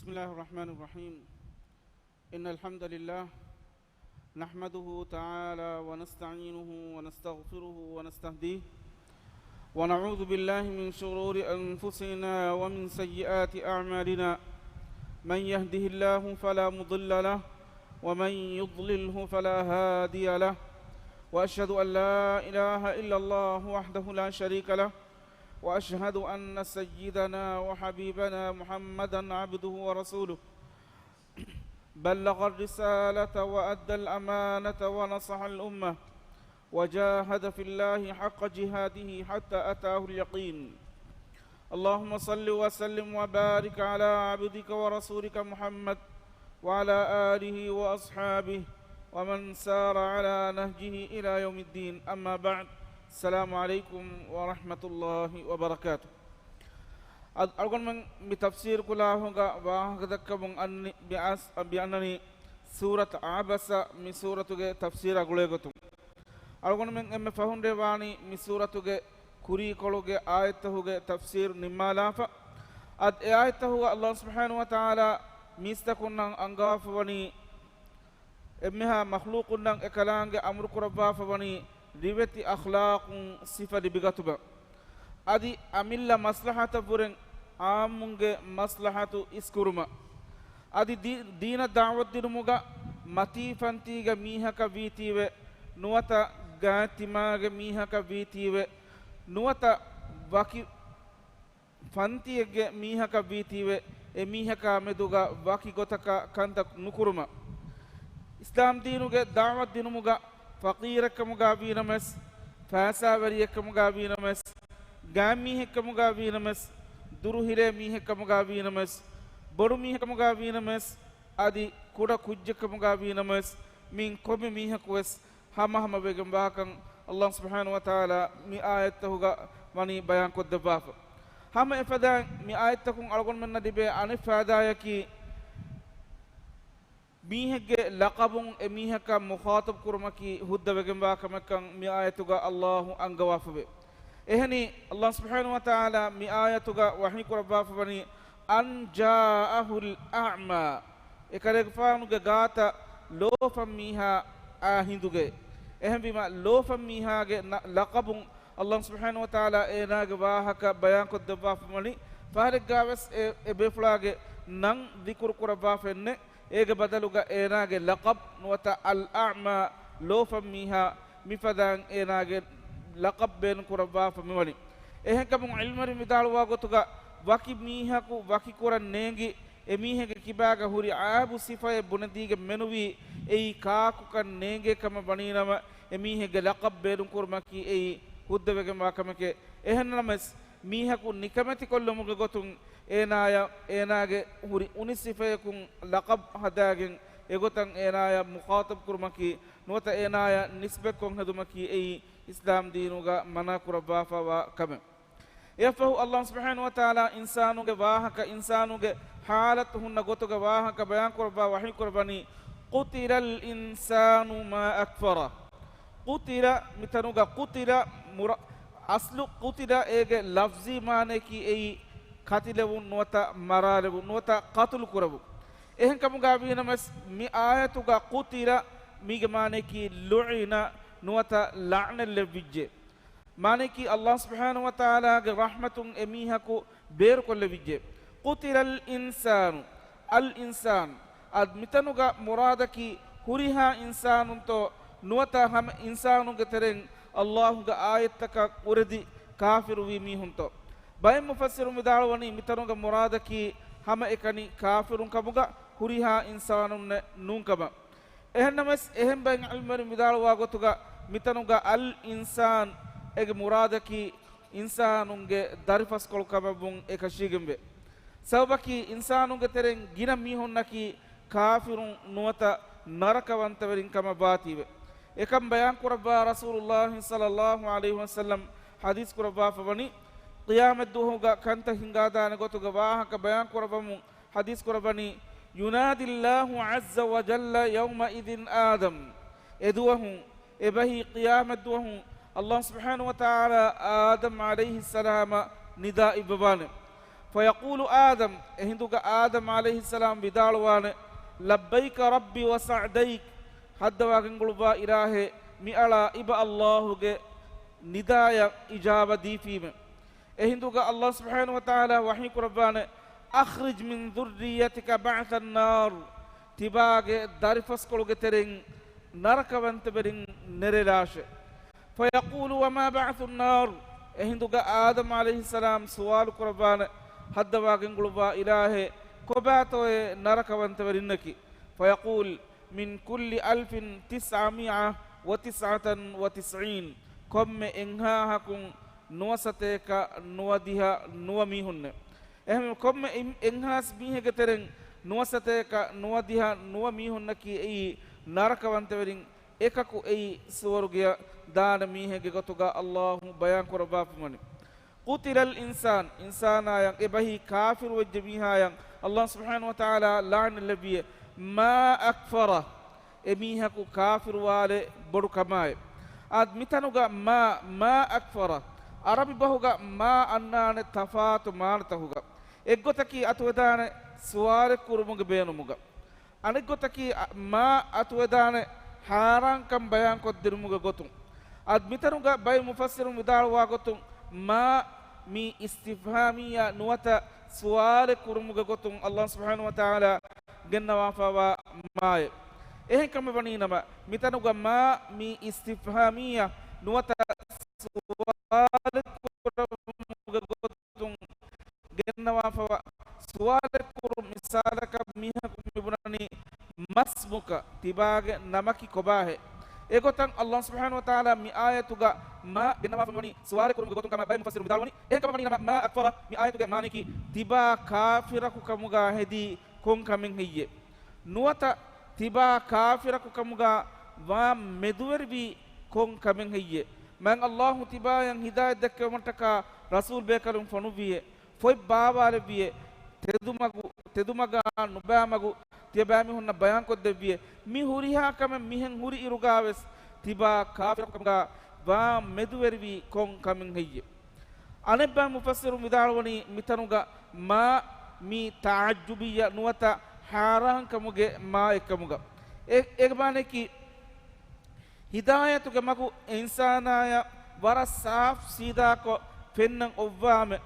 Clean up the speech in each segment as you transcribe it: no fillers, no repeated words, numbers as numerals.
بسم الله الرحمن الرحيم إن الحمد لله نحمده تعالى ونستعينه ونستغفره ونستهديه ونعوذ بالله من شرور أنفسنا ومن سيئات أعمالنا من يهده الله فلا مضل له ومن يضلله فلا هادي له وأشهد أن لا إله إلا الله وحده لا شريك له وأشهد أن سيدنا وحبيبنا محمدا عبده ورسوله بلغ الرسالة وأدى الأمانة ونصح الأمة وجاهد في الله حق جهاده حتى أتاه اليقين اللهم صل وسلم وبارك على عبدك ورسولك محمد وعلى آله وأصحابه ومن سار على نهجه إلى يوم الدين أما بعد السلام عليكم ورحمة الله وبركاته أقول من بتفسير كلاه وهكذا من أني بأنني سورة عبس من سورة تفسير أقولكم أقول من أم فهم رواني من سورة كوري كلوج آيته تفسير نمالاف آيته الله سبحانه وتعالى ميستكون أنغاف وني أمها مخلوق نان إكلانج أمر كربا فوني ريبتي أخلاق صفة بيغتبا أدي أميلا مصلحة بورن آمونج مصلحة إسكورما أدي دين دعوة دينموغا متي فانتيغا ميها كبيتيو نواتا غاتماغا ميها كبيتيو نواتا باكي فانتيغا ميها كبيتيو ميها كامدوغا باكي غوتاكا كانتا نكورما إسلام دينوغا دعوة دينموغا فقيركمغابينمس فاساوريكمغابينمس غاميهكمغابينمس දුරුහිරේ බොරු මීහකමගාවීනමස් আদি කුඩ කුජ්ජකමගාවීනමස් මින් කොබි මීහකුවස් හමහම වෙගම් වාකන් අල්ලාහ් සුබ්හානහු වතාලා මි ආයතහුගා වනි බයන් කොද්දබාෆ හම එෆදා මි ආයතකුන් අලගොන් මෙන්න දිබේ අනිෆාදායකි මීහගේ ලකබුන් එමීහක මුඛාතබ් කුරමකි හුද්ද වෙගම් වාකමකන් මි ආයතුගා අල්ලාහ් අංගවාෆබේ ehni Allah subhanahu wa ta'ala mi ayatuga wahyi kuraba fani an ja'ahul a'ma ekare faanuge gata lofam miha ahinduge ehem bima lofam miha ge laqabun Allah subhanahu wa ta'ala enage wahaka bayan ko debba fani farik gaves e beflage nan dhikur kuraba fenne ege badaluga enage laqab nuwata al a'ma lofam miha mifadan enage laqab ben kuraba famani ehen kabun ilmari midalwa gotuga waki mihaku waki kuran nengi emihege kibaga huri aabu sifaye bunadige menuwi ei kaaku kan nenge kama baninama emihege laqab ben kurmaki ei huddewege makamake ehen namas mihaku nikamati kollomuge gotun enage huri uni sifaye kun laqab hadagen egotan enaya muqatab kurmaki nota enaya nisbe kon hedumaki ei إسلام دينوغا منا كربافا وكم يفه الله سبحانه وتعالى إنسانوغ واهك إنسانوغ حالته نغوتوغ واهك بيان كربا وحي كرباني قتل الإنسان ما أكفره قتل متنوغا قتل أصل قتل إيغ لفظي مانكي أي قتلون نوتا مرالبون نوتا قتل كربو إهن كموغا بينمس مي آياتوغا قتل ميغ مانكي لعنا nuwata la'nal vijje maneki Allah subhanahu wa ta'ala ge rahmatun emihaku beer kolle vijje qutilal insanu al insan ad mitanuga muradaki huriha insanun to nuwata ham insanu ge tereng Allah ge ayataka urdi kafiru wi mihunto bay mufassiru midalwani mitanuga muradaki hama ekani kafirun kabuga huriha insanun nunkaba ehnamas ehem bay ilmari midalwa gotuga mitanuga al insan ege muradaki insanunge darifas kol kababun ekashigembe sabaki insanunge tereng gina mihonnaki kafirun nuwata narakawanta verin kama batibe ekam bayan kuraba rasulullah sallallahu alaihi wasallam hadis kuraba fawani qiyamat duhuga kanta hingada ne gotuga wahaka bayan kurabamu hadis kurabani yunadi Allahu azza wa jalla yawma idin adam eduwahu ebahi qiyamat duhu Allah subhanahu wa ta'ala Adam alayhi salam nida ibabane فيقول آدم هندوك آدم عليه السلام بدالوان لبيك ربي وسعديك حد واقن قلبا إلهي مئلا إبا الله ندايا إجابة دي فيما هندوك الله سبحانه وتعالى وحيك ربنا أخرج من ذريتك بعث النار تباغ دارفس كولغ ترين نرك وانتبرين نرلاش فيقول وما بعث النار هندوك آدم عليه السلام سؤال ربنا حد واقن قلبا إلهي كباتو نرك وانتبرينك فيقول من كل 1999 كم إنهاكم نوستيك نوديها نوميهن එහෙනම් කොම්ම එන්හාස් බීහක තෙරෙන් නුවසතේක නුවදිහා නුවමීහුන්න කී ඒ නරකවන්ත වෙරින් එකකු ඒ සවර්ගය දාන මීහගේ ගතුගා අල්ලාහ් බයන් කරබාපමනි කුතිරල් ඉන්සාන් ඉන්සානායන් එබහි කාෆිර් වජ්ජ මීහායන් අල්ලාහ් සුබ්හානහු වතාලා ලාන ලබිය මා අක්ෆර එමීහකු කාෆිර් වාලේ බොඩු කමාය අද මිතනුගා මා අක්ෆර අරබි බහුගා මා අන්නානේ තෆාතු මානතහුගා එක්ගොතකි අතුවදාන සුවාර කුරුමුග බේනුමුග අනෙක්ගොතකි මා අතුවදාන හාරංකම් බයන් කොද්දිරුමුග ගොතුන් අද මිතනුග බයි මුෆස්සිරුන් විදාලවා ගොතුන් මා මි ඉස්තිෆාමියා නුවත සුවාර කුරුමුග ගොතුන් අල්ලාහ් සුබ්හානහු වතාලා ගෙන්නවා ෆවා මාය එහෙන් කම වණීනම මිතනුග මා මි ඉස්තිෆාමියා නුවත සුවාර කුරුමුග ගොතුන් ගෙන්නවා ෆවා සුවාර කුරු මිසාලක මිහකු මිබුනනි මස්මුක තිබාගේ නමකි කොබාහෙ ඒගොතන් අල්ලාහ් සුබ්හානහු වතාලා මි ආයතුගා මා ගෙන්නවා ෆමනි සුවාර කුරු ගොතුන් කම බයි මුෆස්සිරු විදාලවනි ඒක වණි නම මා අක්ෆර මි ආයතුගේ මානිකි තිබා කාෆිරකු කමුගා හෙදී කොන් කමින් හියේ නුවත තිබා කාෆිරකු කමුගා වා මෙදුවර්වි කොන් කමින් හියේ මං අල්ලාහ් තිබායන් හිදායත් දක්වමටක රසූල් බේකරුම් ෆනුවියේ foi baawale biye tedumaga nubamagu tibami hunna bayan ko debiye mi huriha kame mihen huri irugaves tiba kafir kamga ba meduwervi kon kamen heyye anebba mufassiru midalwani mitanuga ma mi taajjubiya nuwata haran kamuge ma ekamuga ekbane ki hidayatuge magu insanaya wara saaf sida ko fennan ovvame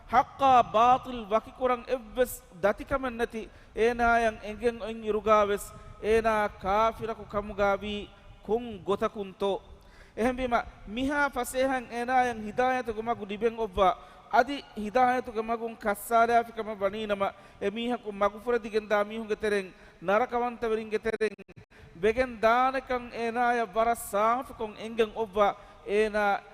haqqa batil wakikuran evves datikamen nati enayan engen en irugaves ena kafiraku kamugavi kun gotakunto ehembima miha fasehan enayan hidayatu magu diben ovva adi hidayatu magun kassala fikama baninama emihaku magufura digen da mihunge tereng narakawanta weringe tereng begen danakan enaya barasaf kon engen ovva ena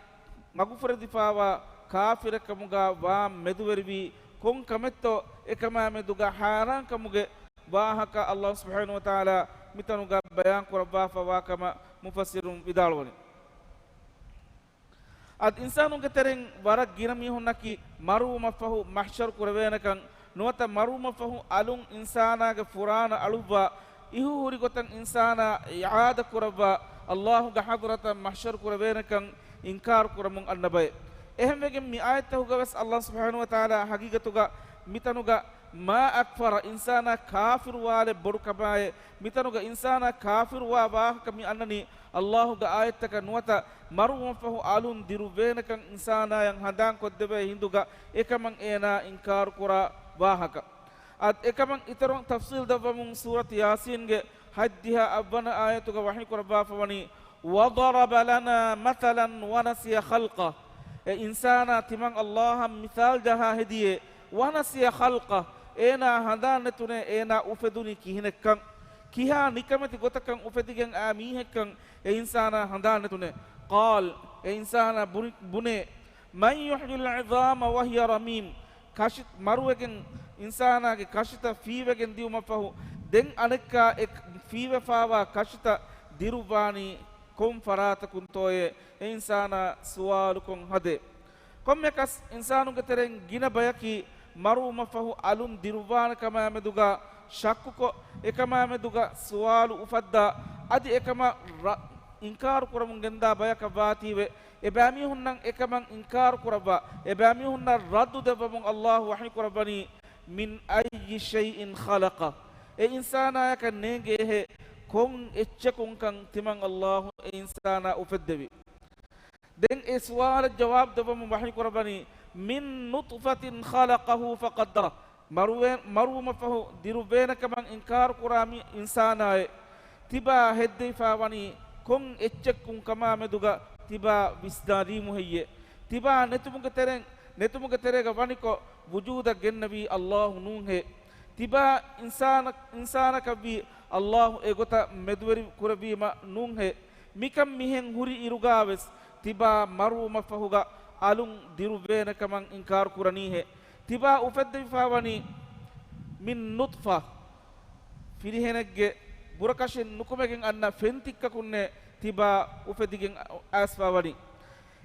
magufura difawa කාෆිර කමුගා වා මෙදුවර්වි කොන් කමෙත්තෝ එකමා මෙදුගා හාරාන් කමුගේ වාහක අල්ලාහ් සුබ්හානහු වතාලා මිතනුගා බයන් කරවා ෆවාකම මුෆස්සිරුන් විදාලවනි අද ඉන්සානුගේ තරෙන් වරක් ගිරමි හොන්නකි මරුම ෆහු මහ්ෂර් කරවේනකන් නොත මරුම ෆහු අලුන් ඉන්සානාගේ ෆුරාන අලුවා ඉහු හුරි ගොතන් ඉන්සානා ඉආද කරවා අල්ලාහ්ගේ හදරත මහ්ෂර් කරවේනකන් ඉන්කාර් කරමුන් අන්නබය එහෙමගෙන් මි ආයතහුගවස් අල්ලාහ් සුබ්හානහු වතාලා හගීගතුගා මිතනුගා මා අක්ෆර ඉන්සානා කාෆිර් වාලේ බොරු කබායේ මිතනුගා ඉන්සානා කාෆිර් වා වාහක මි අන්නනි අල්ලාහ්ගේ ආයතක නුවත මරුවම් ෆහු ආලුන් දිරු වේනකන් ඉන්සානා යන් හදාන් කොද්දබේ හිඳුගා එකමන් ඒනා ඉන්කාර් කුරා වාහක අත් එකමන් ඊතරම් තෆ්සීල් දවමුන් සූරත් යාසීන්ගේ හද්දිහා අවන ආයතුගා වහී කුරබා ෆවනි وضرب لنا مثلا ونسي خلقه إنسانا تمن الله مثال جها هديه ونسي خلقه إنا هدانتنا إنا أفدوني كهنكن كها نكمتي قتكن أفديكن آميهكن إنسانا هدانتنا قال إنسانا بني من يحيي العظام وهي رميم كاشت مروكن إنسانا كاشت فيوكن ديو مفهو دين أنكا فيوفاوا كاشت ديروباني كم فرات كنتوي إنسانا سوالكم هذا كم يكاس إنسانو كترين جينا بياكي مرو مفهو ألون ديروان كما مدوغا شاكوكو إكما مدوغا سوال أفدا أدي إكما إنكار كرمون جندا بياك باتي ebami hunnan ekaman inkar kuraba ebami hunna raddu devamon Allah wahyi kurabani min ayyi shay'in khalaqa e insana ka nenge he kon etchekun kan timan Allah e insana ufeddevi den e suwal jawab devamon wahyi kurabani min nutfatin khalaqahu faqaddara maruma fahu dirubena kaman inkar kurami insana e tiba hedde fawani kon etchekun kama meduga tiba visdari muhayye tiba netumuge terega waniko wujuda gennabi Allah nunhe tiba insana kabi Allah egota medweri kurabima nunhe mikam mihen huri irugaves tiba maruma fahuga alun dirubena kaman inkar kuranihe tiba ufedde fawani min nutfa firihenegge burakashin nukumegen anna fentikka kunne tiba ufedigen asfawani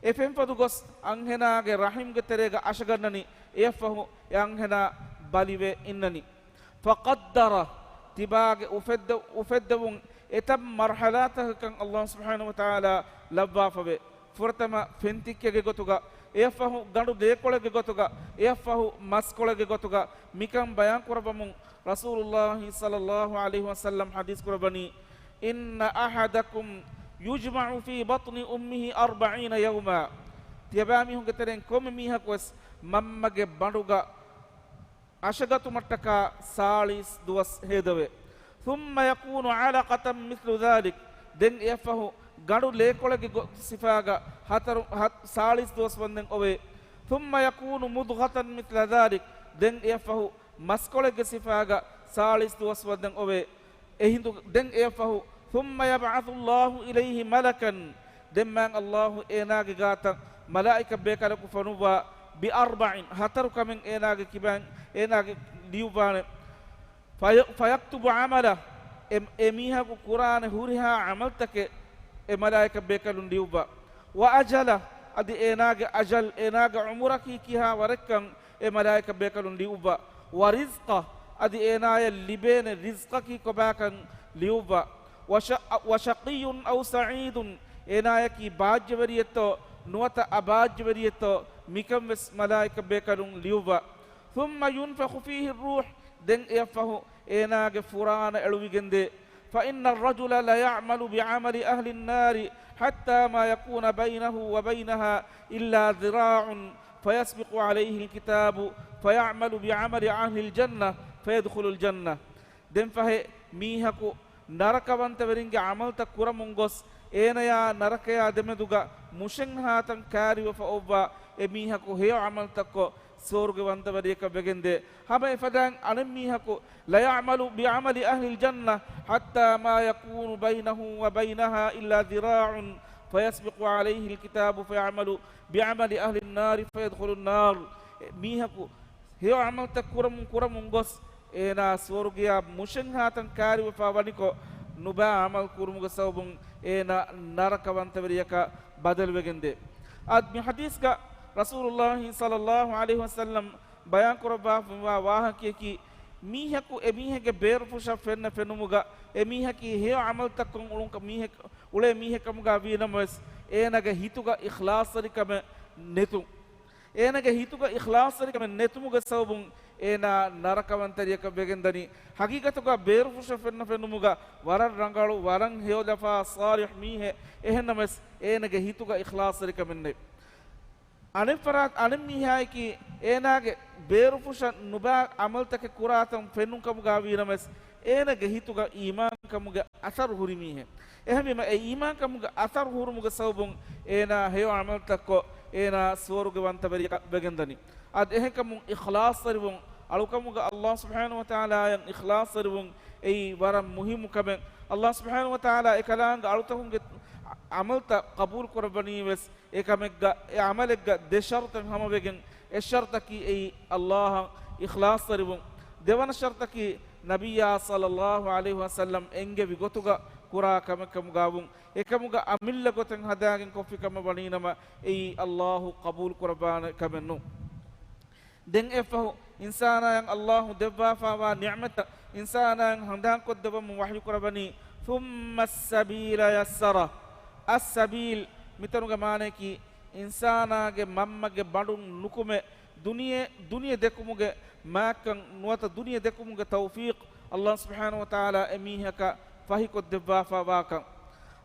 efen fadu gos anhenage rahimge terega ashagannani efahu yanhena balive innani faqaddara tibage ufeddawun etam marhalatahu kan Allah subhanahu wa ta'ala labba fabe furtama fentikkege gotuga efahu gandu dekolege gotuga efahu maskolege gotuga mikam bayan kurabamun Rasulullah sallallahu alaihi wasallam hadis kurabani inna ahadakum yujma'u fi batni ummihi 40 yawma tiyabami hungeteren kom miha kos mammage banduga ashagatu mattaka salis duwas hedave thumma yakunu alaqatan mithlu dhalik den yafahu gandu lekolege sifaga hataru salis duwas wanden ove thumma yakunu mudghatan mithla dhalik den yafahu maskolege sifaga salis duwas wanden ove ehindu den yafahu ثم يبعث الله إليه ملكا دمان الله إناغ غاتا ملائكة بيكالك فنوبا ب40 هترك من إناغ كبان إناغ ليوبان فيكتب عمله إميها قرآن هورها عملتك ملائكة بيكالون ليوبا وأجله أدي إناغ أجل إناغ عمرك كيها وركن ملائكة بيكالون ليوبا ورزقه أدي إناغ لبين رزقك كباكن ليوبا وشقي أو سعيد إنايكي باجوريتو نوتا أباجوريتو ميكم ملائكة بكرون ليوبا ثم ينفخ فيه الروح دن يفه إناك فران الويجند فإن الرجل لا يعمل بعمل أهل النار حتى ما يكون بينه وبينها إلا ذراع فيسبق عليه الكتاب فيعمل بعمل أهل الجنة فيدخل الجنة دن فه ميهكو ನರಕವಂತವರಿಗೆ ಅಮಲ್ತ ಕುರ ಮುಂಗೊಸ್ ಏನಯ ನರಕಯ ದೆಮೆದುಗ ಮುಷಂಗ್ ಹಾತಂ ಕ್ಯಾರಿವ ಒಬ್ಬ ಎಮೀಹಕು ಹೇ ಅಮಲ್ತಕ್ಕೋ ಸೋರ್ಗವಂತವರಿಯಕ ಬೆಗೆಂದೆ ಹಬೆ ಫದಾಂ ಅನಮೀಹಕು ಲಯಅಮಲು ಬಿಅಮಲಿ ಅಹ್ಲಿಲ್ ಜನ್ನ ಹತ್ತಾ ಮಾ ಯಕೂನು ಬೈನಹು ವ ಬೈನಹಾ ಇಲ್ಲಾ ದಿರಾഉನ್ ಫಯಸ್ಬಿqu ಅಲೈಹಿ ಅಲ್ಕಿತಾಬು ಫಯಅಮಲು ಬಿಅಮಲಿ ಅಹ್ಲಿನ್ ನಾರ್ ಫಯದ್ಖುಲುನ್ ನಾರ್ ಮೀಹಕು ಹೇ ಅಮಲ್ತ ಕುರ ಮುಂಗೊಸ್ ena swargiya mushanghatan kari wafawaniko nuba amal kurumuga sawbun ena narakawantawariyaka badal wegende ad mi hadis ga Rasulullah sallallahu alaihi wasallam bayan kuraba wa wahaki mihaku emihege berfusha fenna fenumuga emihaki he amal takkon ulunka mihek ule mihekamuga winamas enaga hituga ikhlasarikame netu enaga hituga ikhlasarikame netumuga sawbun ena narakamantariya begendani hagigatuga berfusha fenna fenumuga waran rangalu waran heodafa salih mihe ehennames enage hituga ikhlasarika menne anefarat anemihai ki enage berfusha nuba amaltake kuratam fenunkamuga wirames enage hituga iman kamuga asar hurimihe ehmema e iman kamuga asar hurumuga sawbun ena heo amaltakko ena swaruga wantabariya begendani ad ehekamun ikhlas saribun alukamuga Allah subhanahu wa ta'ala yang ikhlas saribun ei waram muhimu kamen Allah subhanahu wa ta'ala ekalanga alutahunge amalta qabul korbani wes ekamegga e amalegga de shartan hamabegen e shartaki ei Allah ikhlas saribun devana shartaki nabiyya sallallahu alaihi wasallam enge vigotuga kura kamekkamugawun ekamuga amilla goten hadagen kofi kamabaninama ei Allah qabul korbana kamennu den efahu insana yang Allah debba fawa ni'mata insana yang handan ko debba mu wahyu korabani thumma as-sabila yassara as-sabil mitanuga maane ki insanaage mammage bandun nukume duniye dekumuge maakan nuwata duniye dekumuge tawfiq Allah subhanahu wa ta'ala emihaka fahiko debba fa wakan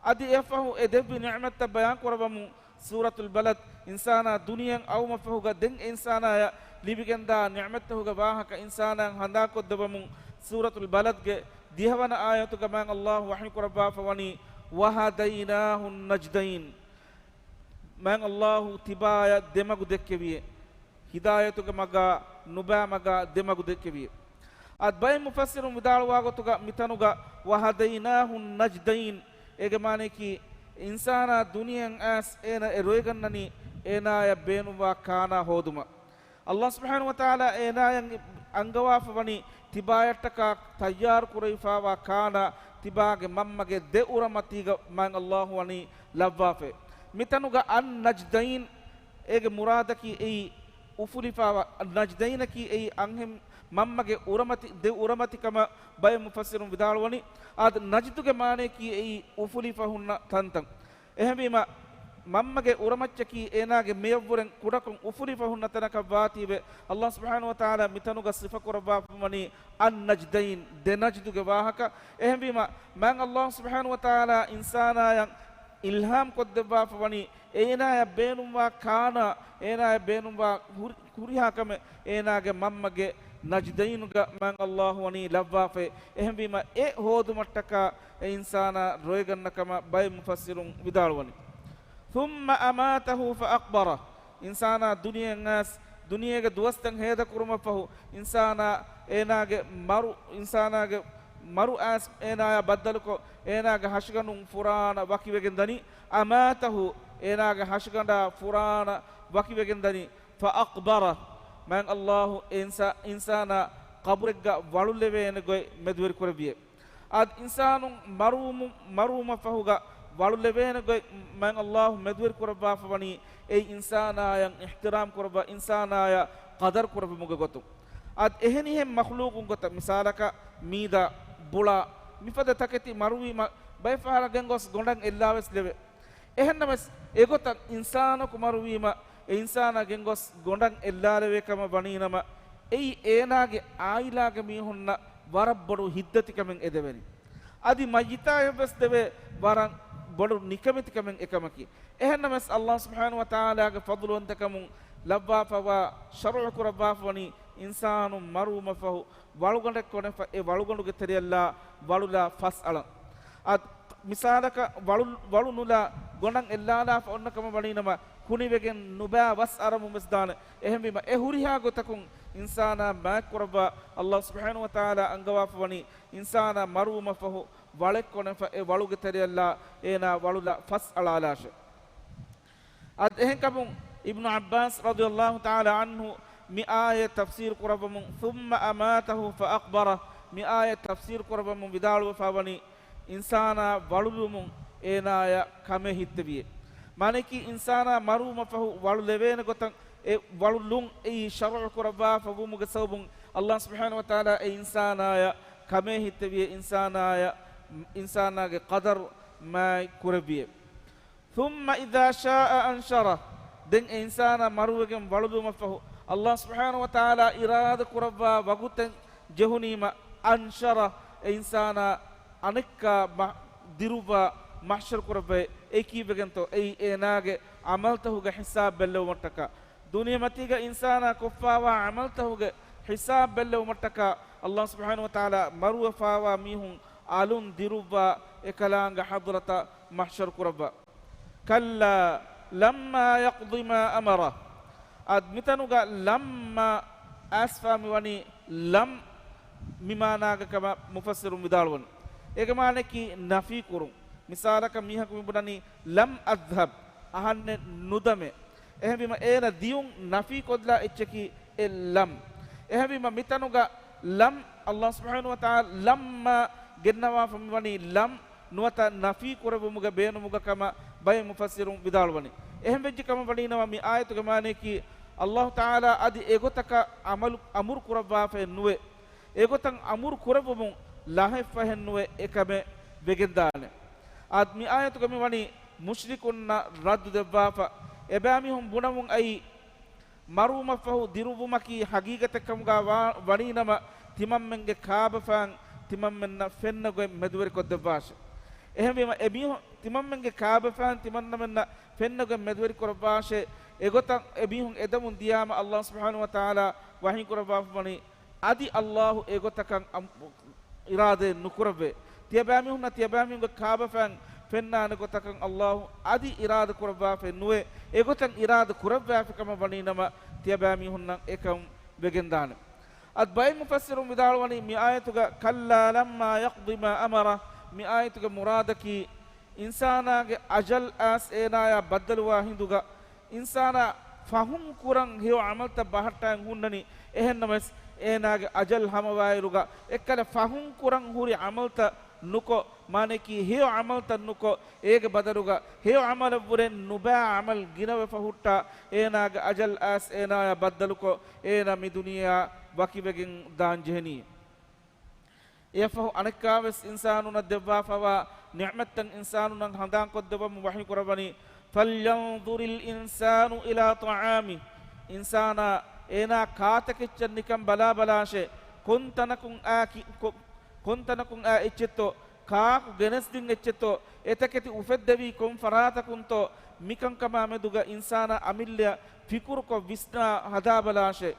adi efahu e debbi ni'matta bayan korabamu suratul balad insana duniyan awma fahuga den insana ya libigenda ni'mattahuga wahaka insana handa ko debamu suratul balad ge dihawana ayatu gaman Allah wahyi koraba fa wani wahadainahu najdain man Allah tibaya demagu dekkewiye hidayatu ga maga nuba maga demagu dekkewiye ad bay mufassirun vidalwagotuga mitanuga wahadainahu najdain ege mane ki insana duniyan as ena eroegannani ena ya benuwa kana hoduma Allah subhanahu wa ta'ala ena yang angawa fawani tibayataka tayyar kuraifa wa kana tibage mammage de uramatiga man Allah wani lavwafe mitanuga an najdain ege muradaki ei ufulifa wa najdain ki ei anhem mammage uramati de uramati kama bay mufassirun vidalwani ad najduge mane ki ei ufulifa hunna tantan ehbima mammage uramacca ki enage meyawuren kudakon ufulifa hunna tanaka watibe Allah subhanahu wa ta'ala mitanuga sifa koraba mani an najdain de najduge wahaka ehbima man Allah subhanahu wa ta'ala insana yang ilham koddewa fawani ena ya benumwa kana ena ya benumwa kurihakame enage mammage najdayinuga man Allah wani lavwafe ehbima e hodu mattaka e insana roygannakama bay mufassirun vidalwani thumma amatahu fa aqbara insana duniyangas duniyage duwastan heda kuruma fahu insana enage maru as enaya baddaluko enaga hashganun furana wakiwegendani amatahu enaga hashganda furana wakiwegendani fa aqbara man Allah insana qabrega walulevene goy medwer korbiye ad insanun maruma fahuga walulevene goy man Allah medwer korba fawani ei insana yang ihtiram korba insana ya qadar korba muga gotu ad ehni hem makhluqun gota misalaka mida bula mifada taketi marwi bay fahara gengos gondang ellaves leve ehennames egota insana ku marwima e insana gengos gondang ellaleve kama baninama ei enage ailage mihunna warabbodu hiddati kamen edeveni adi majita hebes deve waran bodu nikameti kamen ekamaki ehennames Allah subhanahu wa ta'ala ge fadlu antakamun labba fawa shar'u kurabba fani insanu maruma fahu walugande kone fa e waluganduge teriyalla walula fas ala ad misalaka walu nula gondang ellala fa onnakama baninama kunivegen nuba was aramu mesdana ehembima e huriha gotakun insana ma korba Allah subhanahu wa ta'ala angawa fani insana maruma fahu walek kone fa e waluge teriyalla ena walula fas ala alash ad ehenkamun ibnu Abbas radhiyallahu ta'ala anhu mi ayat tafsir qurabamun thumma amatahu fa aqbara mi ayat tafsir qurabamun vidalu fawani insana walulumun enaya kame hittebiye maneki insana maruma fahu walu levene gotan e walulun e shar'u quraba favumu gasawbun Allah subhanahu wa ta'ala e insana ya kame hittebiye insana ge qadar ma kurabiye thumma idha sha'a anshara den insana maruwegen waluluma fahu Allah subhanahu wa ta'ala irada kurabba waguten jehunima anshara insana anikka diruba mahshar kurabbe ekibegento ei enage amaltahuga hisab bellew mattaka duniya matiga insana kuffawa amaltahuga hisab bellew mattaka Allah subhanahu wa ta'ala maruwa fawa mihun alun diruba ekalanga hadrata mahshar kurabba kalla lamma yaqdi ma amara ad mitanuga lamma asfami wani lam mimanaga kama mufassirun vidalwan ege mane ki nafi kurun misalaka mihaku mibudani lam adhhab ahanne nudame ehbima ena diun nafi kodla echki lam ehbima mitanuga lam Allah subhanahu wa ta'ala lamma gennawa famwani lam nuwata nafi kurabumuga beenumuga kama bay mufassirun vidalwani ehem vejji kama badinawa mi ayatu ge mane ki Allah ta'ala adi egotaka amur kurabba fe nuwe egotan amur kurabumun lahe fahen nuwe ekame begendane ad mi ayatu ge mi wani mushrikunna raddu debbafa ebamihum bunamun ai maruma fahu dirubumaki hagigatakum ga waninama timammenge kaabafan timammenna fennago medweri koddebasha ehme ebiho timammenge kaabafan timannamenna fennago medweri korabashe egotan ebihun edamun diyama Allah subhanahu wa ta'ala wahin korabafani adi Allah egotakan irade nukurabe tiyabamihun tiyabamihun kaabafan fennana gotakan Allah adi irada kurabafe nuwe egotan irada kurabafe kama waninama tiyabamihun ekam begendana ad bay mufassirun bidalwani mi ayatuga kalla lamma yaqdi ma amara mi ayatuga muradaki insana ge ajal as enaya badalwa hinduga insana fahum kurang hiyo amalta bahatta hunnani ehennames enage ajal hamawairuga ekkala fahum kurang huri amalta nuko mane ki hiyo amalta nuko ege badaruga hiyo amal buren nuba amal ginawe fahutta enage ajal as enaya badaluko ena mi duniya bakibegen danjehni efahu anakaves insanuna debba fawa ni'matan insanuna handan kodeba mubahi korabani falyanzuril insanu ila ta'ami insana ena katakichan nikam bala balashe kuntanakun a echetto kaaku genesdin echetto etaketi ufeddevi kon farata kunto mikan kama meduga insana amilya fikur ko visna hada balashe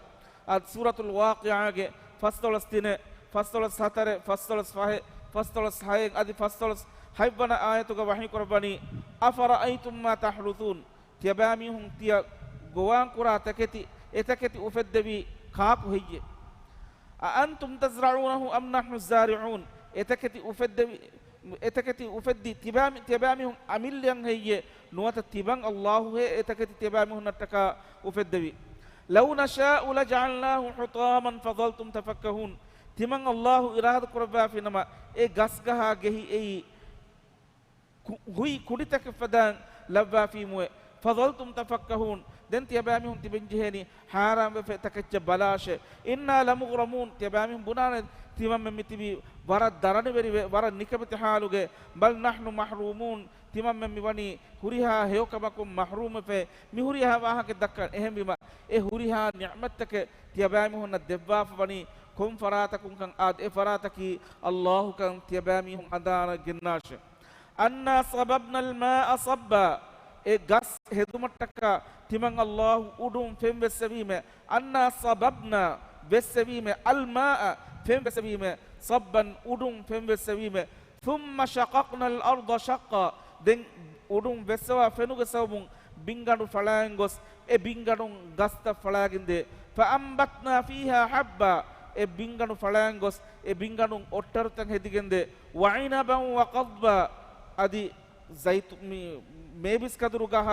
ad suratul waqi'age fastolas tine fastolas satare fastolas fahe fastolas haye adi fastolas haybana ayatuga wahi korbani afara aitum ma tahruthun tiyabamihum tiya gowan kura taketi etaketi ufeddevi kaaku heyye أأنتم تزرعونه أم نحن الزارعون إتكتي أفدي تبامهم أمليان هي نوات تبان الله هي إتكتي تبامهم نتكا أفدي لو نشاء لجعلناه حطاما فظلتم تفكهون تبان الله إرادة قربا في نما غسغها جهي هوي كودتك فدان لبا في موي فظلتم تفكهون den tiyabamihum tibenjeheni haram be takacce balashe inna lamughramun tiyabamihum bunane timam mitibi wara darane beri wara nikabati haluge bal nahnu mahrumun timam miwani huriha heyokamakum mahrum fe mi huriha waha ke dakkan ehem bima e huriha ni'mattake tiyabamihum debba fani kum faratakum kan ad e farataki Allah kan tiyabamihum adara ginnashe anna sababna al-ma'a sabba e gas hedumattaka timang Allah udum fem besavime anna sababna besavime almaa fem besavime sabban udum fem besavime thumma shaqaqna al-ardha shaqqa den udum besawa fenuge sawbun bingadu falangos e bingadun gasta falaginde fa ambatna fiha habba e bingadu falangos e bingadun ottartan hedigende wa inaban wa qadba adi zaitumi ಮೇಬಿಸ್ ಕದುರುಗಹ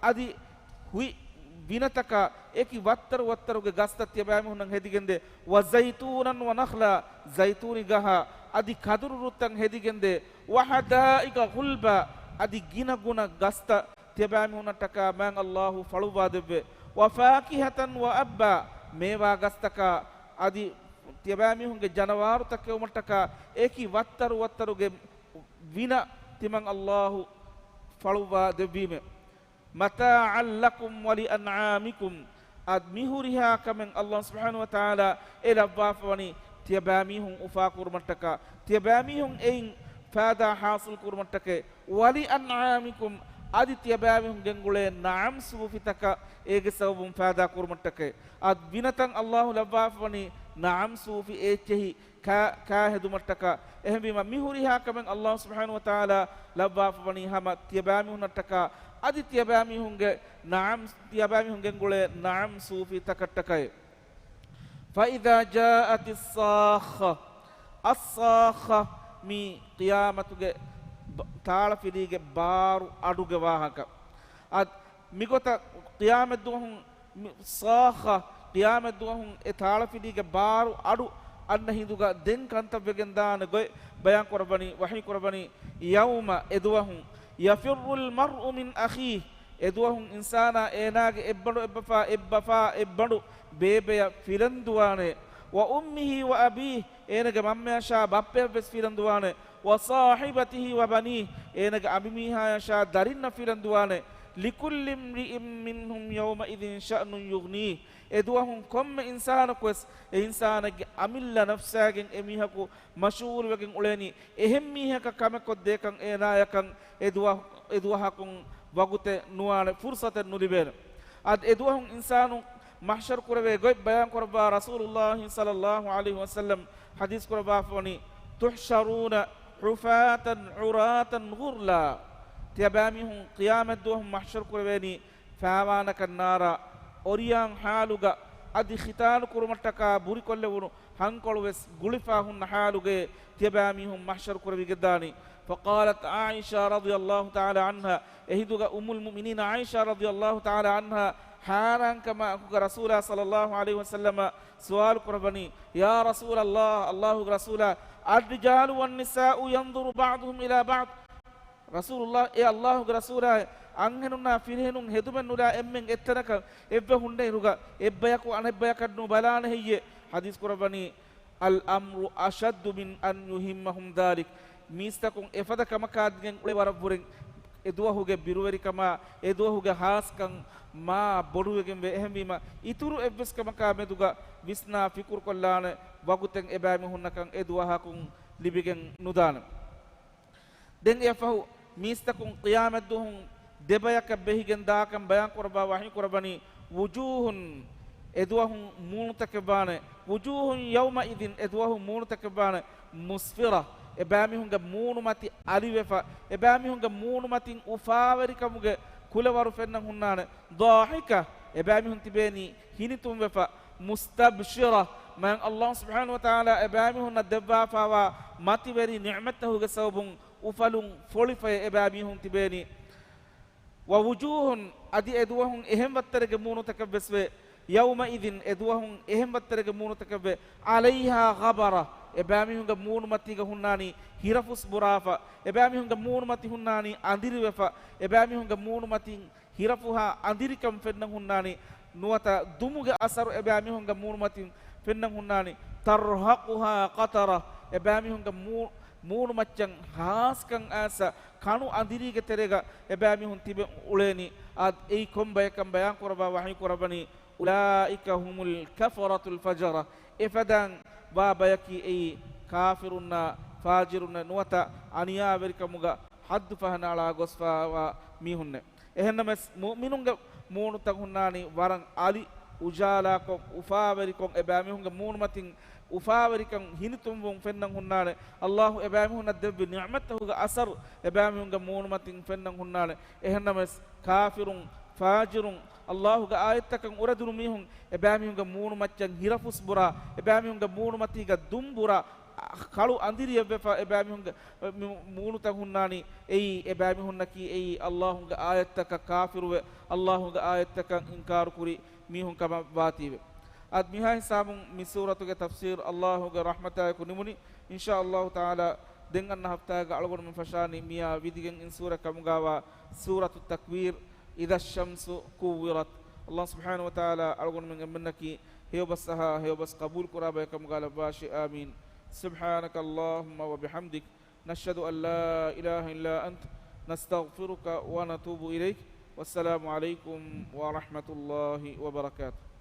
ಅದಿ ಹುಯಿ ವಿನತಕ ಏಕಿ ವತ್ತರುಗೆ ಗಸ್ತತ್ಯ ಬ್ಯಾಮುನಂ ಹೆದಿಗೆಂದೆ ವಜೈತೂನನ್ ವನಖ್ಲ ಜೈತೂನಿಗಹ ಅದಿ ಕದುರು ರುತ್ತಂ ಹೆದಿಗೆಂದೆ ವಹದಾಯಿಗ ಗುಲ್ಬ ಅದಿ ಗಿನಗುಣ ಗಸ್ತ ತ್ಯಬ್ಯಾಮುನಟಕ ಮ್ಯಾಂ ಅಲ್ಲಾಹು ಫಳುವಾದೆವ್ವೆ ವಫಾಕಿಹತನ್ ವ ಅಬ್ಬ ಮೇವಾ ಗಸ್ತಕ ಅದಿ ತ್ಯಬ್ಯಾಮುಂಗೆ ಜನವಾರು ತಕ್ಕೆ ಉಮಟಕ ಏಕಿ ವತ್ತರುಗೆ ವಿನ ತಿಮಂ ಅಲ್ಲಾಹು faluwa debime mata'an lakum wa li an'amikum ad mihuriha kamen Allah subhanahu wa ta'ala ila bafani tiyabamihum ufa kurmataka tiyabamihum ein fada hasil kurmatake wa li an'amikum adi tiyabamihum gengule na'am sufitaka ege sabum fada kurmatake ad binatan Allah labafani na'am sufi echehi ka hedumataka ehbima mihuriha kamen Allah subhanahu wa ta'ala labafani hama tiyabamihum nataka adi tiyabamihunge na'am tiyabamihunge gule na'am sufi takattakai fa idha ja'at as-sakha mi qiyamatuge taala fidige baru aduge wahaka ad migota qiyamat duhun sakha qiyamat duhun e taala fidige baru adu anna hinduga den kantavegen daana goy bayan korbani wahi korbani yawma edwahum yafirrul mar'u min akhihi edwahum insana enage ebbafa bebeya filanduwane wa ummihi wa abihi enage mammya sha bappe bes filanduwane وصاحبته وبنيه إنك أبميها يشاء دارين فيلن دوانه لكل امرئ منهم يومئذ شأن يغنيه إدوهم كم إنسان كويس إنسان أميل نفسه إميها كو مشهور وجن أولاني إهم ميها كم كده كان إنا يكان إدوها كون وقت نوار فرصة نريبين أد إدوهم إنسان محشر كربة غيب بيان كربة رسول الله صلى الله عليه وسلم حديث كربة فني تحشرون حفاة عراة غرلا تبامهم قيامة دوهم محشر كربني فامانك النار أريان حالوغا أدي ختان كرمتكا بوري كله ونو هنقول بس غلفاهن حالوغا تبامهم محشر كربي قداني فقالت عائشة رضي الله تعالى عنها إهدوغا أم المؤمنين عائشة رضي الله تعالى عنها حاران كما رسول الله صلى الله عليه وسلم سؤال كربني يا رسول الله الله رسول الرجال والنساء ينظر بعضهم إلى بعض رسول الله يا الله رسول أنهننا فيهنون هدومن نلا أمين اتناك إبه هندي رجع إبياكو أنا إبياك نبلان هي حديث كربني الأمر أشد من أن يهمهم ذلك ميستكون إفدا كما كادين لباربورين إدوه هوجة بيرووري كما إدوه هوجة هاس كان ما بروجين بهم بما إتورو إبس كما كامل دوغا بسنا فيكور كلانه وقتن إبامي هنا كان إدوه هاكون لبيجن ندان دين يفهو ميستكون قيامة دوهم دبيك بهجن داكم بيان قربا وحي قرباني وجوه إدوهم مونتكبانه وجوه يومئذ إدوهم مونتكبانه مسفرة إبامي هنگا مونماتي أليوفا إبامي هنگا مونماتي أفاوري كموغا كل وارفنا هنان ضاحكة إبامي هنتبيني هنتم وفا مستبشرة من الله سبحانه وتعالى إبامي هن الدبا فوا ماتي بري نعمته غسوبون أفلون فولفا إبامي هنتبيني ووجوه أدي إدوهم إهم بطرق مونو تكبسوه يومئذ إدوهم إهم بطرق مونو تكبه عليها غبرة إبامي هنگا مون ماتي هناني هيرفوس برافا إبامي هنگا مون ماتي هناني أندير وفا إبامي هنگا مون ماتي هيرفوها أندير كم فنن هناني نواتا دموغ أثر إبامي هنگا مون ماتي فنن هناني ترهقها قطرة إبامي هنگا مون ماتشان هاس كان آسا كانوا أنديري كتريغا إبامي هن تبه أوليني أد أي كم بيان قربا وحي قرباني أولئك هم الكفرة الفجرة إفدان بابا يكي أي كافرنا فاجرنا نوتا أنيا بريكا مغا حد فهنا على غصفا وميهن إهنمس مؤمنون مون تغناني وارن علي أجالا كم أفاوريكم إباميهم مون متين أفاوريكم هنتم بون فنن هناني الله إباميهم الدب نعمته أثر إباميهم مون متين فنن هناني إهنمس كافرون فاجرون الله آياتك أردن ميهم إباميهم مون متين هيرفوس برا إباميهم مون متين دم برا kalau andiri befa ebami hunga munu ta hunnani ei ebami hunnaki ei Allah hunga ayat ka kafiru Allah hunga ayat ka inkar kuri mi hun kama batibe ad mihai samun mi suratu ge tafsir Allah hunga rahmata kunimuni insha Allah taala dengan hafta ga algon min fashani miya vidigen in sura kamugawa suratu takwir idha shamsu kuwirat Allah subhanahu wa taala algon min minnaki heyo basaha heyo bas qabul kuraba kamugala bashi amin سبحانك اللهم وبحمدك نشهد أن لا إله إلا أنت نستغفرك ونتوب إليك والسلام عليكم ورحمة الله وبركاته